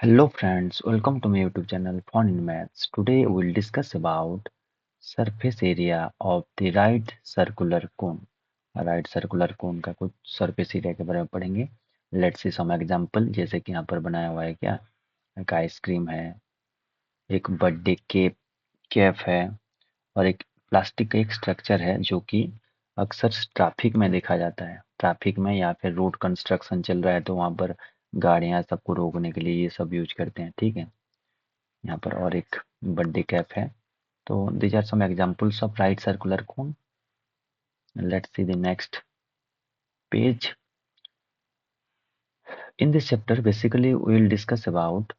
Hello friends, welcome to my YouTube channel Fun in Maths. Today we will discuss about surface area of the right circular cone. Right circular cone का कुछ surface area के बारे में पढ़ेंगे. Let's see some example. जैसे कि यहाँ पर बनाया हुआ है क्या, एक आइसक्रीम है, एक बर्थडे केक है और एक प्लास्टिक का एक स्ट्रक्चर है जो कि अक्सर ट्रैफिक में देखा जाता है. ट्रैफिक में या फिर रोड कंस्ट्रक्शन चल रहा है तो वहाँ पर गाड़ियाँ सबको रोकने के लिए ये सब यूज करते हैं. ठीक है, यहाँ पर और एक बर्थडे कैप है. तो these are some examples of right circular cone. Let's see the next page. In this chapter, basically we will discuss about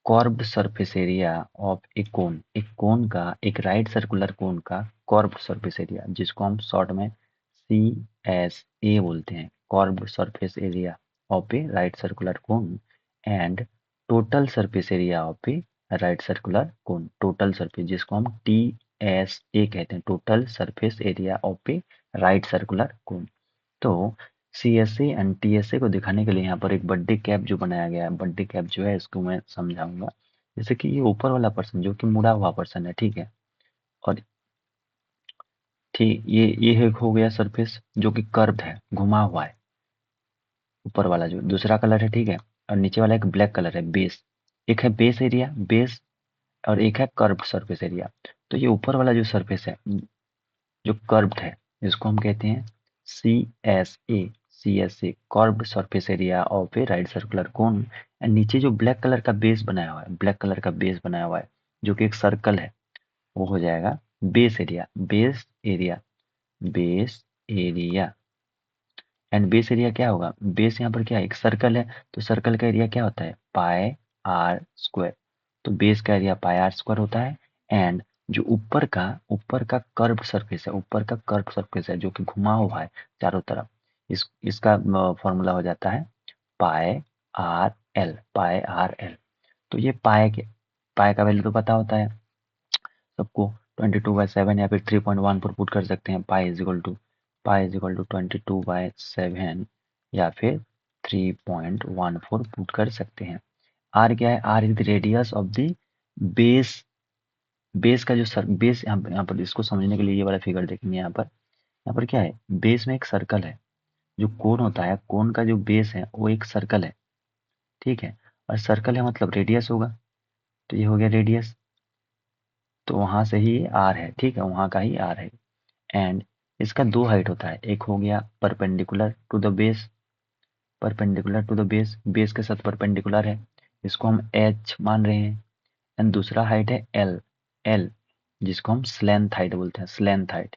curved surface area of a cone. एक कोन का, एक राइट सर्कुलर कोन का curved surface area, जिसको हम short में CSA बोलते हैं, curved surface area of a right circular cone. And total surface area of a right circular cone. Total surface, जिसको हम TSA कहते हैं, total surface area of a right circular cone. तो CSA एंड TSA को दिखाने के लिए यहाँ पर एक बर्थडे कैप जो बनाया गया है. बर्थडे कैप जो है इसको मैं समझाऊंगा. जैसे कि ये ऊपर वाला पर्सन जो कि मुड़ा हुआ पर्सन है, ठीक है, और ठीक ये एक हो गया सरफेस जो कि कर्व्ड है, घुमा हुआ है. ऊपर वाला जो दूसरा कलर है, ठीक है, और नीचे वाला एक ब्लैक कलर है, बेस. एक है बेस एरिया, बेस, और एक है कर्व्ड सरफेस एरिया. तो ये ऊपर वाला जो सरफेस है जो कर्व्ड है, इसको हम कहते हैं CSA. CSA curved surface area of a right circular cone. And नीचे जो ब्लैक कलर का बेस बनाया हुआ है, ब्लैक कलर का बेस बनाया हुआ है जो कि एक सर्कल है, वो हो जाएगा base area. Base area, base area. And base area क्या होगा, बेस यहाँ पर क्या है, एक सर्कल है, तो सर्कल का एरिया क्या होता है, पाई आर स्क्वायर. तो बेस का एरिया पाई आर स्क्वायर होता है. एंड जो ऊपर का कर्व सरफेस है, ऊपर का कर्व सरफेस है जो कि घुमा हुआ है चारों तरफ, इसका फॉर्मूला हो जाता है pi are l. Pi R L. तो ये पाई का वैल्यू तो पता होता है सबको, 22/7 या फिर 3.1 पर पुट कर सकते हैं. पाई इज इक्वल टू 22/7 या फिर 3.14 पुट कर सकते हैं. आर क्या है, R is the radius of the base. Base का जो बेस, यहाँ पर इसको समझने के लिए ये वाला फिगर देखेंगे. यहाँ पर क्या है, बेस में एक सर्कल है. जो कोन होता है, कोन का जो बेस है वो एक सर्कल है, ठीक है, और सर्कल है मतलब रेडियस होगा. तो ये हो गया रेडियस, तो वहां से ही आर है, ठीक है, वहां का ही आर है. एंड इसका दो हाइट होता है, एक हो गया perpendicular to the base. Perpendicular to the base, base के साथ परपेंडिकुलर है, इसको हम H मान रहे हैं. एंड दूसरा हाइट है L. L जिसको हम स्लेंथ हाइट बोलते हैं, slant height.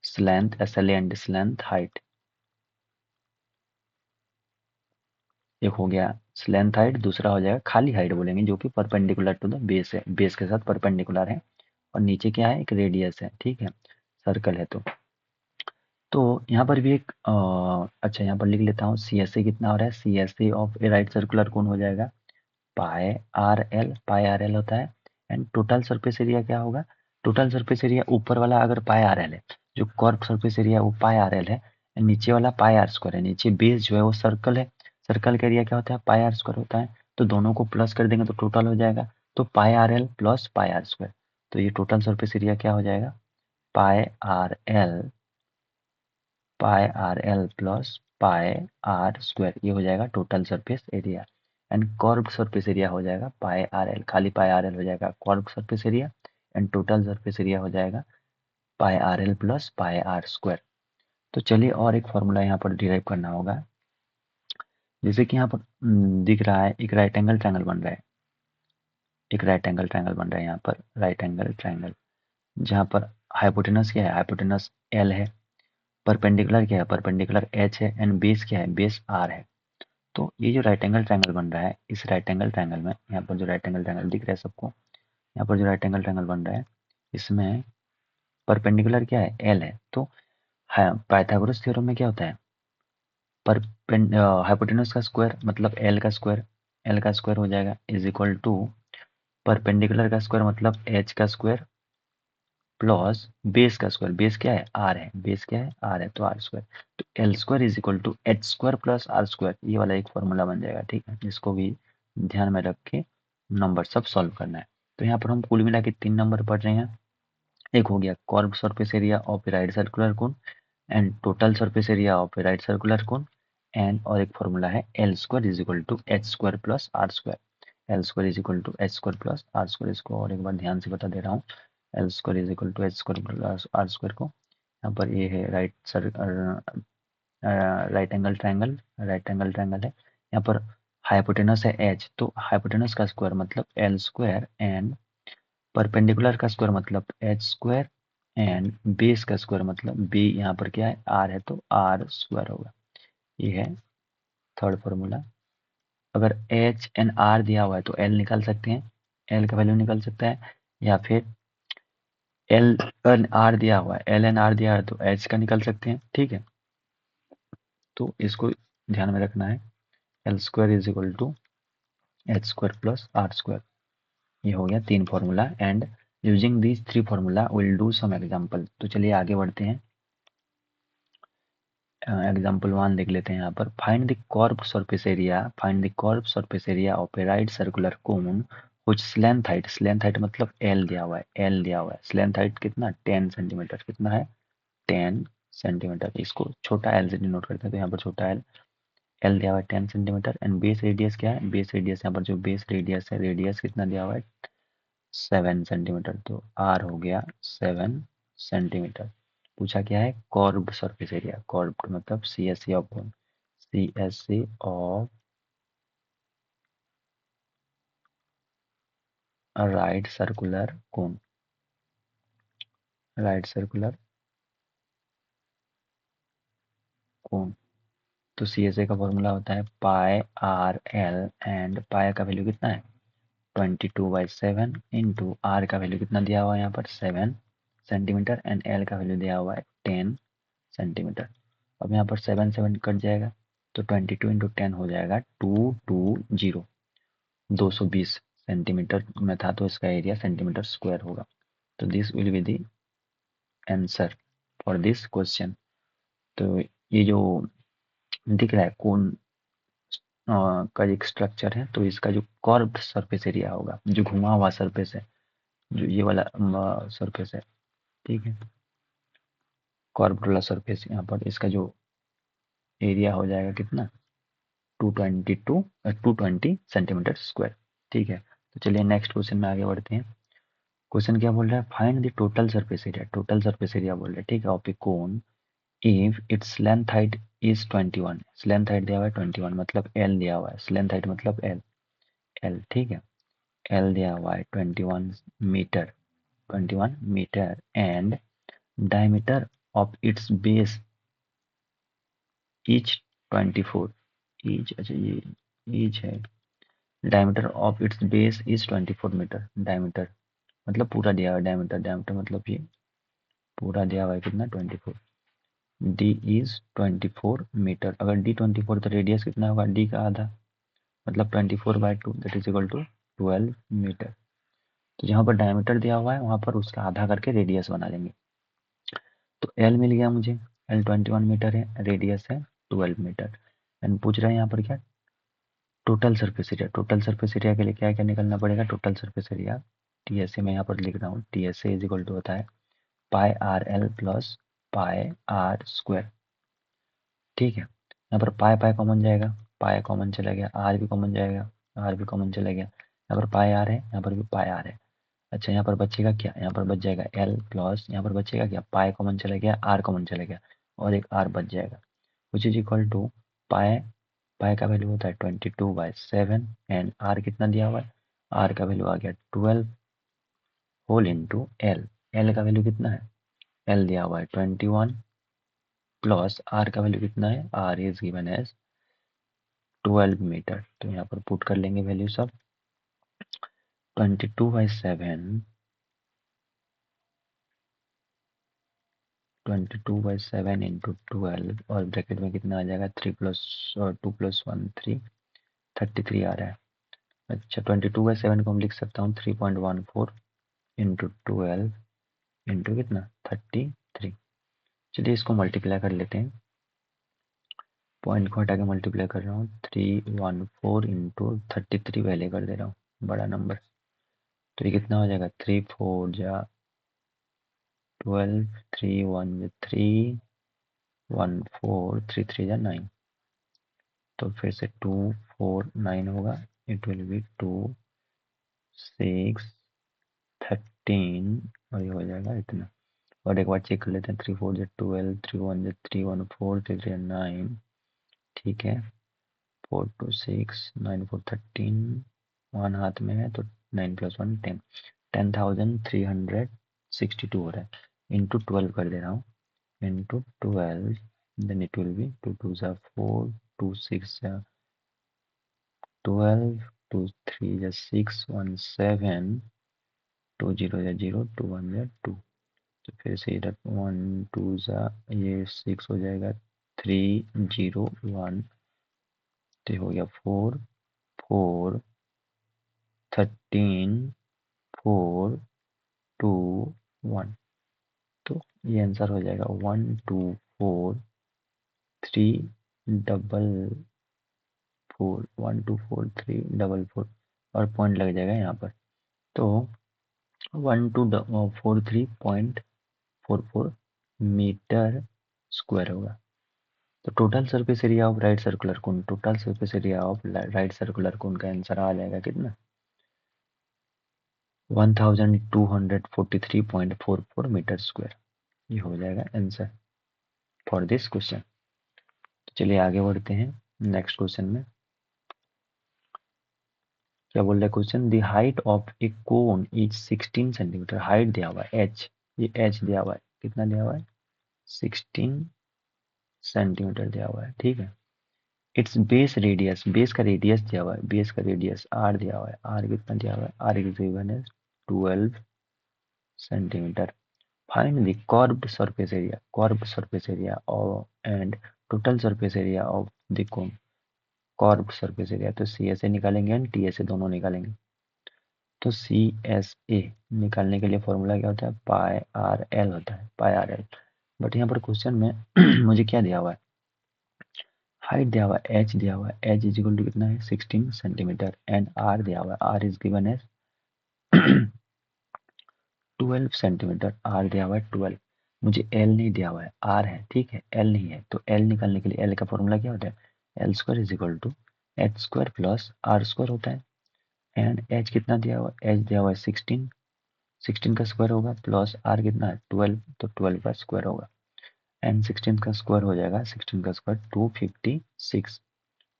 Slant, SLENT, slant height. एक हो गया स्लेंथ हाइट, दूसरा हो जाएगा खाली हाइट बोलेंगे, जो कि परपेंडिकुलर टू द बेस है, बेस के साथ परपेंडिकुलर है. और नीचे क्या है, एक रेडियस है, ठीक है, सर्कल है. तो यहाँ पर भी एक अच्छा, यहाँ पर लिख लेता हूँ CSA कितना हो रहा है. CSA of a right circular कौन हो जाएगा, pi are l. Pi R L होता है. एंड टोटल सरफेस एरिया क्या होगा, टोटल सरफेस एरिया ऊपर वाला अगर पाई आर एल है, जो कर्व सरफेस एरिया वो पाई आर एल है, एंड नीचे वाला पाई आर स्क्वायर है. नीचे बेस जो है वो सर्कल है, सर्कल का एरिया क्या होता है, पाई आर स्क्वायर होता है. तो दोनों को प्लस कर देंगे तो टोटल हो जाएगा, तो pi are l plus pi r square. तो ये टोटल सरफेस एरिया क्या हो जाएगा, pi are l, pi are l plus pi r square. ये हो जाएगा total surface area. And curved surface area हो जाएगा पाई आर एल, खाली पाई आर एल हो जाएगा curved surface area. And total surface area हो जाएगा pi are l plus pi r square. तो चलिए और एक फॉर्मूला यहाँ पर डिराइव करना होगा. जैसे कि यहाँ पर दिख रहा है एक राइट एंगल ट्रायंगल बन रहा है, एक राइट एंगल ट्रायंगल बन रहा है यहाँ पर, राइट एंगल ट्रायंगल, जहाँ पर हाइपोटेनस क्या है, हाइपोटेनस L है. परपेंडिकुलर क्या है, परपेंडिकुलर H है. एंड बेस क्या है, बेस R है. तो ये जो राइट एंगल ट्रायंगल बन रहा है, इस राइट एंगल ट्रायंगल में, यहाँ पर जो राइट एंगल ट्रायंगल दिख रहा है सबको, यहाँ पर जो राइट एंगल ट्रायंगल बन रहा है, इसमें परपेंडिकुलर क्या है, L है. तो पाइथागोरस थ्योरम में क्या होता है, पर हाइपोटेनस का स्क्वायर मतलब L का स्क्वायर, L का स्क्वायर हो जाएगा इज इक्वल टू परपेंडिकुलर का स्क्वायर मतलब H का स्क्वायर प्लस बेस का स्क्वायर, बेस क्या है आर है, बेस क्या है आर है तो आर स्क्वायर, तो L square is equal to H square plus are square, ये वाला एक फॉर्मूला बन जाएगा। ठीक है, इसको भी ध्यान में रख के नंबर सब सॉल्व करना है। तो यहाँ पर हम कुल मिला के 3 नंबर पढ़ रहे हैं। एक हो गया curve surface area of a right circular cone and total surface area of a right circular cone, and और एक फॉर्मूला है L square is equal to H square plus are square. L square is equal to H square plus are square, इसको और एक बार ध्यान से बता दे रहा हूँ। L square is equal to H square plus are square को, यहाँ पर ये है right angle triangle, right angle triangle है। यहाँ पर हाइपोटेनस है एच, तो हाइपोटेनस का स्क्वायर मतलब एल स्क्वायर एंड परपेंडिकुलर का स्क्वायर मतलब एच स्क्वायर एंड बेस का स्क्वायर मतलब बी, यहाँ पर क्या है आर है तो आर स्क्वायर होगा। ये है थर्ड फॉर्मूला। अगर एच एंड आर दिया हुआ है तो एल निकाल सकते हैं, एल का वैल्यू निकल सकता है, या फिर एल एन आर दिया हुआ है, एल एन आर दिया है तो एच का निकल सकते हैं। ठीक है, तो इसको ध्यान में रखना है। L square is equal to H square plus are square, ये हो गया 3 formula, and using these 3 formula will do some example. तो चलिए आगे बढ़ते हैं। एग्जाम्पल 1 देख लेते हैं। यहाँ पर find the curved surface area, find the curved surface area of a right circular cone which slant height, slant height मतलब एल दिया हुआ है, एल दिया हुआ है, स्लेंथ हाइट कितना 10 सेंटीमीटर, कितना है 10 सेंटीमीटर, इसको छोटा एल से डिनोट करते हैं, तो यहाँ पर छोटा एल, एल दिया हुआ है 10 सेंटीमीटर, एंड बेस रेडियस क्या है, बेस रेडियस यहाँ पर जो बेस रेडियस है, रेडियस कितना दिया हुआ है 7 सेंटीमीटर, तो आर हो गया 7 सेंटीमीटर। पूछा क्या है कर्व्ड सरफेस एरिया, कर्व्ड मतलब सी S C of cone, C S C of right circular cone, right circular cone. तो सी एस ए का फॉर्मूला होता है pi R L, and pi का वैल्यू कितना है 22/7 इंटू आर का वैल्यू कितना दिया हुआ है यहाँ पर 7 सेंटीमीटर, एंड एल का वैल्यू दिया हुआ है 10 सेंटीमीटर। अब यहाँ पर 7 7 कट जाएगा, तो 22 इंटू 10 हो जाएगा 220, 220 सेंटीमीटर में था तो इसका एरिया सेंटीमीटर स्क्वायर होगा। तो this will be the answer for this question. तो ये जो दिख रहा है कौन का एक स्ट्रक्चर है, तो इसका जो कर्व्ड सरफेस एरिया होगा, जो घुमा हुआ सरफेस है, जो ये वाला सरफेस है, ठीक है, कर्व्ड वाला सरफेस, यहाँ पर इसका जो एरिया हो जाएगा कितना 220 सेंटीमीटर स्क्वायर। ठीक है, तो चलिए नेक्स्ट क्वेश्चन में आगे बढ़ते हैं। क्वेश्चन क्या बोल रहा है, find the total surface area, total surface area बोल रहा है, ठीक है, of a cone if its length height is 21, length height दिया हुआ है 21 मतलब एल दिया हुआ है, लेंथ हाइट मतलब एल, एल ठीक है, एल दिया हुआ है 21 metre, 21 metre, and diameter of its base each 24, each, अच्छा ये इच है, diameter of its base is 24 metre, diameter मतलब पूरा दिया हुआ है, डायमीटर, डायमीटर मतलब ये पूरा दिया हुआ है कितना 24, डी इज 24 मीटर, अगर डी 24 तो रेडियस कितना होगा डी का आधा, मतलब 24/2 that is equal to 12 metre. तो जहाँ पर डायमीटर दिया हुआ है वहाँ पर उसका आधा करके रेडियस बना लेंगे। तो एल मिल गया मुझे, एल 21 मीटर है, रेडियस है 12 मीटर, एंड पूछ रहा है यहाँ पर क्या total surface area, total surface area के लिए क्या क्या निकलना पड़ेगा, total surface area T S A मैं यहाँ पर लिख रहा हूँ, T S A is equal to होता है pi are l plus pi r square. ठीक है, यहाँ पर पाई पाई कॉमन जाएगा, पाई कॉमन चला गया, आर भी कॉमन जाएगा, आर भी कॉमन चला गया, यहाँ पर पाई आर है, यहाँ पर भी पाई आर है। अच्छा यहाँ पर बचेगा क्या, यहाँ पर बच जाएगा एल प्लस, यहाँ पर बचेगा क्या पाई कॉमन चला गया, आर कॉमन चला गया, और एक आर बच जाएगा, विच इज इक्वल टू पाई, पाई का वैल्यू होता है 22/7, एंड आर कितना दिया हुआ है, आर का वैल्यू आ गया 12 होल इंटू एल, एल का वैल्यू कितना है, एल दिया हुआ है 21 प्लस आर का वैल्यू कितना है, R is given as 12 metre. तो यहाँ पर पुट कर लेंगे वैल्यू सब, 22/7, 22/7 इंटू 12, और ब्रैकेट में कितना आ जाएगा 3 प्लस 2 प्लस 1 3, 33 आ रहा है। अच्छा 22/7 को हम लिख सकता हूँ 3.14 इंटू 12 इंटू कितना 33। चलिए इसको मल्टीप्लाई कर लेते हैं, पॉइंट को हटा के मल्टीप्लाई कर रहा हूँ, 314 इंटू 33 पहले कर दे रहा हूँ, बड़ा नंबर। तो ये कितना हो जाएगा, 3 4 जा 12, 3 1 जा 3, 1 4, 3 3 जा 9। तो फिर से 2 4 9 होगा, इट विल बी 2 6 13 और ये हो जाएगा इतना। और एक बार चेक कर लेते हैं, 3 4 जा 12, 3 1 जा 3, 1 4, 3 3 9। ठीक है, 4 2 6 9 4 13, 1 हाथ में है तो 9 + 1 10, 10,362 हो रहा है। इंटू 12 कर दे रहा हूँ, into 12, then it will be 2 2 जा 4, 2 6 जा 12, 2 3 जा 6, 1 7, 2 0 जा 0, 2 1 जा 2। तो फिर से इधर 1 2 जा ये 6 हो जाएगा, 3 0 1, तो हो गया 4 4 13 4 2 1। तो ये आंसर हो जाएगा 1 2 4 3 डबल 4, 1 2 4 3 डबल 4 और पॉइंट लग जाएगा यहाँ पर। तो 1243.44 मीटर स्क्वायर होगा। तो total surface area of right circular cone, total surface area of right circular कोन का आंसर आ जाएगा कितना, 1243.44 मीटर स्क्वायर। ये हो जाएगा आंसर फॉर दिस क्वेश्चन। तो चलिए आगे बढ़ते हैं नेक्स्ट क्वेश्चन में। क्या बोल रहा है question, the height of a cone is 16 centimetre. Height दिया हुआ है एच, ये एच दिया हुआ है, कितना दिया हुआ है 16 सेंटीमीटर दिया हुआ है। ठीक है, इट्स बेस रेडियस, बेस का रेडियस दिया हुआ है, बेस का रेडियस आर दिया हुआ है, आर कितना दिया हुआ है, आर इज गिवन है 12 centimetre. Find the curved surface area, curved surface area and total surface area of the cone. Curved surface area तो सी एस ए निकालेंगे एंड टी एस ए दोनों निकालेंगे। तो सी एस ए निकालने के लिए फॉर्मूला क्या होता है, पाई आर एल होता है, पाई आर एल। बट यहाँ पर क्वेश्चन में मुझे क्या दिया हुआ है, हाइट दिया हुआ है एच दिया हुआ है, एच इज इक्वल टू कितना है 16 सेंटीमीटर एंड आर दिया हुआ है, आर इज गिवन है 12 सेंटीमीटर, आर दिया हुआ है 12। मुझे एल नहीं दिया हुआ है, आर है, ठीक है, एल नहीं है। तो एल निकालने के लिए एल का फॉर्मूला क्या होता है, L square is equal to H square plus are square होता है। एंड एच कितना दिया हुआ है, एच दिया हुआ है 16, 16 का स्क्वायर होगा प्लस आर कितना है 12, तो 12 का स्क्वायर होगा। एंड 16 का स्क्वायर हो जाएगा, 16 का स्क्वायर 256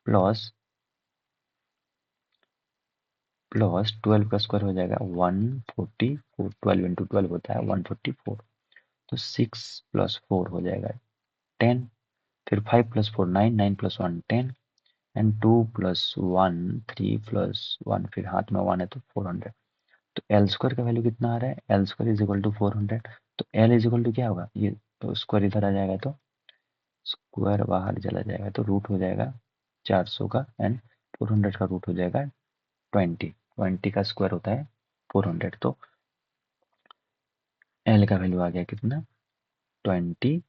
प्लस 12 का स्क्वायर हो जाएगा 144, 12 इंटू 12 होता है 144। तो 6 + 4 हो जाएगा 10, फिर 5 + 4 9, 9 + 1 10 एंड 2 + 1 3 + 1, फिर हाथ में 1 है तो 400। तो एल स्क्वायर का वैल्यू कितना आ रहा है, L square is equal to 400। तो एल इज इक्वल टू क्या होगा, ये तो स्क्वायर इधर आ जाएगा तो स्क्वायर बाहर चला जाएगा तो रूट हो जाएगा 400 का एंड 400 का रूट हो जाएगा 20, 20 का स्क्वायर होता है 400। तो एल का वैल्यू आ गया कितना 20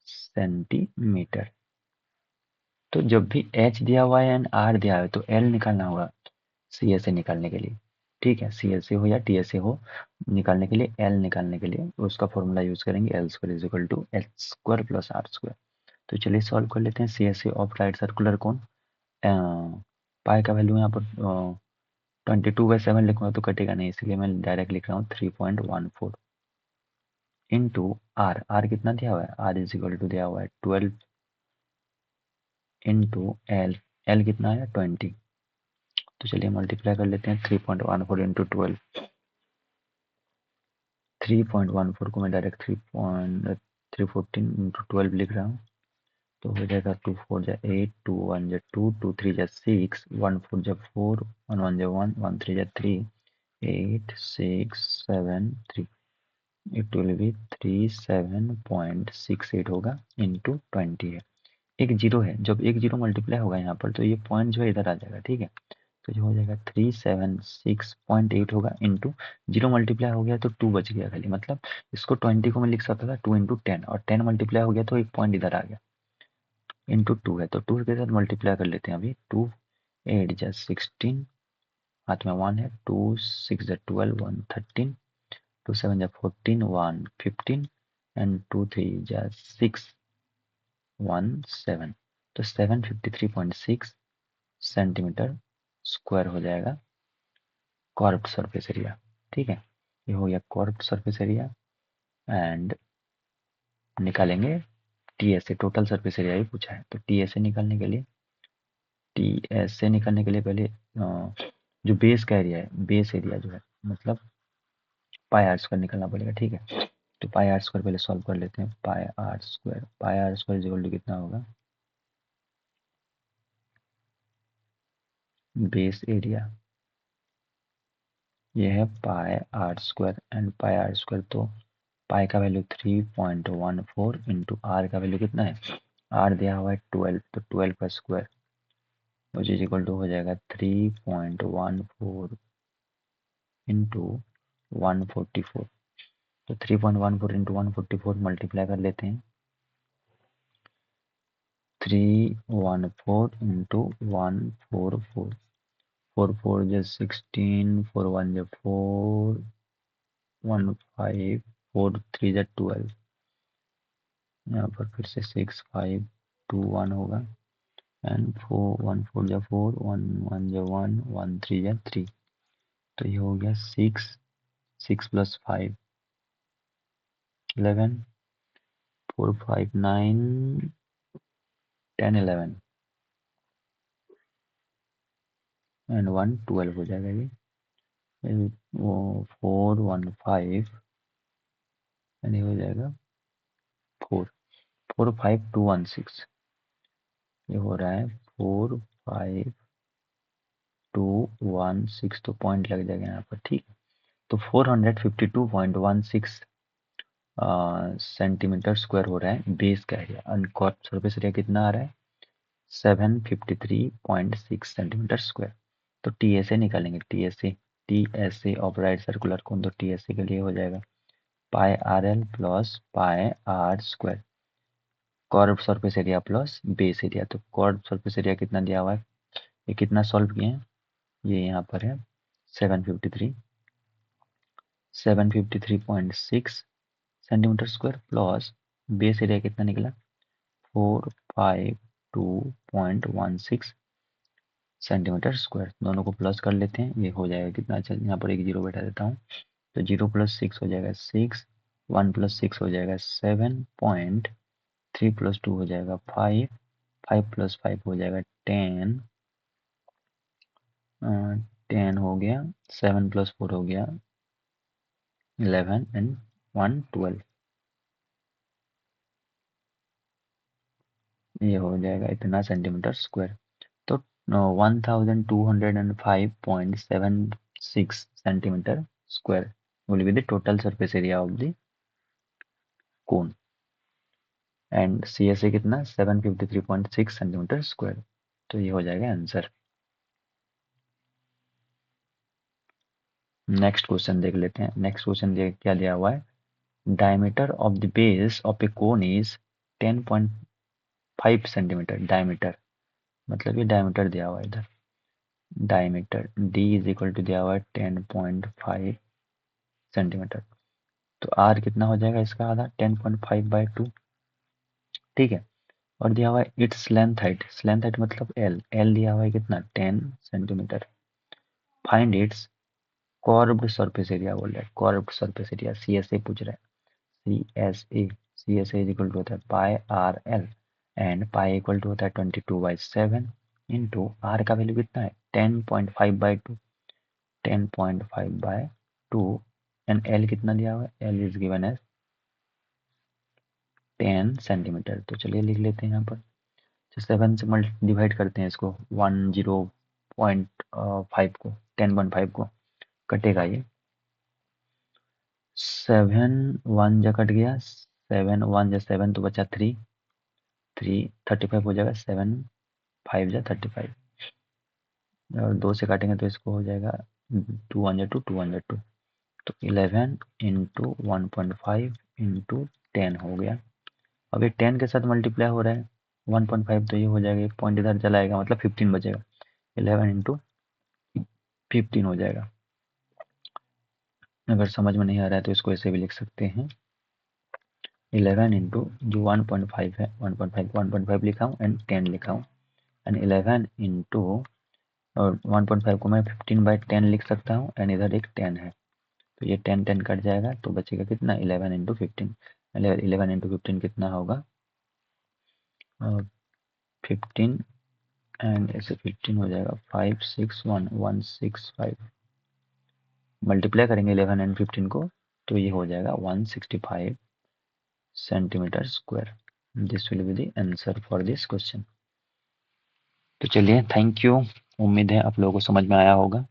सेंटीमीटर। तो जब भी एच दिया हुआ है एंड आर दिया हुआ है तो एल निकालना होगा सी एस ए निकालने के लिए। ठीक है, सी एस ए हो या टी एस ए हो, निकालने के लिए एल निकालने के लिए उसका फॉर्मूला यूज करेंगे, l square is equal to H square plus are square. तो चलिए सॉल्व कर लेते हैं, C S A of right circular cone. Pi का वैल्यू यहाँ पर 22/7 लिखूंगा तो कटेगा नहीं, इसलिए मैं डायरेक्ट लिख रहा हूँ 3.14 इंटू आर, आर कितना दिया हुआ है, आर इज इक्वल टू दिया हुआ है 12 इंटू एल, एल कितना है 20। तो चलिए मल्टीप्लाई कर लेते हैं, 3.14 इंटू 12, 3.14 को मैं डायरेक्ट 3.314 इंटू 12 लिख रहा हूँ। तो हो जाएगा 2 4 जा 8, 2 1 जा 2, 2 3 जा 6, 1 4 जा 4, 1 1 जा 1, 1 3 जा 3, 8 6 7 3, इट विल बी 37.68 होगा इंटू 20 है। एक जीरो है, जब एक जीरो मल्टीप्लाई होगा यहाँ पर तो ये पॉइंट जो है इधर आ जाएगा। ठीक है, तो ये हो जाएगा 376.8 होगा इंटू 0 मल्टीप्लाई हो गया तो 2 बच गया खाली, मतलब इसको 20 को मैं लिख सकता था 2 इंटू 10, और 10 मल्टीप्लाई हो गया तो एक पॉइंट इधर आ गया, इंटू 2 है तो 2 के साथ मल्टीप्लाई कर लेते हैं अभी। 2 8 जा 16, हाथ में 1 है, 2 6 जा 12, 1 13, 2 7 जा 14, 1 15 एंड 2 3 जा 6, 1 7, तो 753.6 सेंटीमीटर स्क्वायर हो जाएगा कॉर्व्ड सरफेस एरिया। ठीक है, ये हो गया कॉर्व्ड सरफेस एरिया। एंड निकालेंगे टीएसए, टोटल सरफेस एरिया भी पूछा है, तो टीएसए निकालने के लिए पहले जो बेस का एरिया है, बेस एरिया जो है मतलब पाई आर स्क्वायर निकालना पड़ेगा। ठीक है, तो पाई आर स्क्वायर पहले सॉल्व कर लेते हैं। Pi r square is equal to कितना होगा, बेस एरिया ये है pi r square, and pi r square तो पाई का वैल्यू 3.14 इंटू आर का वैल्यू कितना है, आर दिया हुआ है 12, तो 12 का square which is equal to हो जाएगा 3.14 इंटू 144, तो 3.14 इंटू 144 मल्टीप्लाई कर लेते हैं। 314 इंटू 144, 4 4 जो 16, 4 1 जो 4, 1 5, 4 3 जो 12, यहाँ पर फिर से 6 5 2 1 होगा, एंड 4 1 4 जो 4, 1 1 जो 1, 1 3 जो 3, तो ये हो गया 6, 6 प्लस 5 11, 4 5 9 10 11 एंड 1 12 हो जाएगा ये। वो 4 1 5 एंड ये हो जाएगा 4 4 5 2 1 6, ये हो रहा है 4 5 2 1 6, तो पॉइंट लग जाएगा यहाँ पर। ठीक है, तो 452.16 सेंटीमीटर स्क्वायर हो रहा है बेस का एरिया, और कॉर्ड सरफेस एरिया कितना आ रहा है 753.6 सेंटीमीटर स्क्वायर। तो टीएसए निकालेंगे, TSA of right circular cone, तो टीएसए के लिए हो जाएगा pi are l plus pi r square, curve surface area plus base area. तो कर्व सरफेस एरिया कितना दिया हुआ है, ये कितना सॉल्व किए हैं, ये यहाँ पर है 753.6 centimetre square plus base area कितना निकला 452.16 सेंटीमीटर स्क्वायर, दोनों को प्लस कर लेते हैं, ये हो जाएगा कितना, अच्छा यहाँ पर एक जीरो बैठा देता हूँ, तो 0 प्लस 6 हो जाएगा 6, 1 प्लस 6 हो जाएगा 7 पॉइंट, 3 प्लस 2 हो जाएगा 5, 5 प्लस 5 हो जाएगा 10, 10 हो गया, 7 प्लस 4 हो गया 11 एंड 1 12, ये हो जाएगा इतना सेंटीमीटर स्क्वायर। तो 1205.76 centimetre square will be the total surface area of the cone, and C S A कितना 753.6 सेंटीमीटर स्क्वायर, तो ये हो जाएगा आंसर। नेक्स्ट क्वेश्चन देख लेते हैं। नेक्स्ट क्वेश्चन क्या दिया हुआ है, diameter of the base of a cone is 10.5 centimetre, diameter मतलब ये डायमीटर दिया हुआ है इधर, diameter D is equal to दिया हुआ है 10.5 सेंटीमीटर, तो आर कितना हो जाएगा इसका आधा 10.5/2। ठीक है, और दिया हुआ है इट्स लेंथ हाइट मतलब एल, एल दिया हुआ है कितना 10 centimetre. Find its curved surface area बोल रहा है, curved surface area C S A पूछ रहा है, C S A is equal to होता है pi R L, and pi equal to होता है 22/7 इंटू आर का वैल्यू कितना है 10.5/2, 10.5/2 एंड एल कितना दिया हुआ है, L is given as 10 centimetre. तो चलिए लिख लेते हैं यहाँ पर, तो 7 से मल्टी डिवाइड करते हैं इसको, 10.5 को 10.5 को कटेगा ये, 7 1 जा कट गया, 7 1 जा 7 तो बचा 3, 3 35 हो जाएगा, 7 5 जा 35, और 2 से काटेंगे तो इसको हो जाएगा 2 2 तो 11 इंटू 1.5 इंटू 10 हो गया। अब ये 10 के साथ मल्टीप्लाई हो रहा है 1.5, तो ये हो जाएगा, एक पॉइंट इधर चला आएगा, मतलब 15 बचेगा। 11 इंटू 15 हो जाएगा। अगर समझ में नहीं आ रहा है तो इसको ऐसे भी लिख सकते हैं, 11 इंटू जो 1.5 है, 1.5 लिखा हूँ एंड 10 लिखा हूँ, एंड 11 इंटू और 1.5 को मैं 15/10 लिख सकता हूँ, एंड इधर एक 10 है, तो ये 10 कट जाएगा, तो बचेगा कितना, 11 इंटू 15। 11 इंटू 15 कितना होगा, 15, एंड ऐसे 15 हो जाएगा 561 मल्टीप्लाई करेंगे 11 एंड 15 को, तो ये हो जाएगा 165 centimetre square. This will be the answer for this question. तो चलिए, थैंक यू। उम्मीद है आप लोगों को समझ में आया होगा।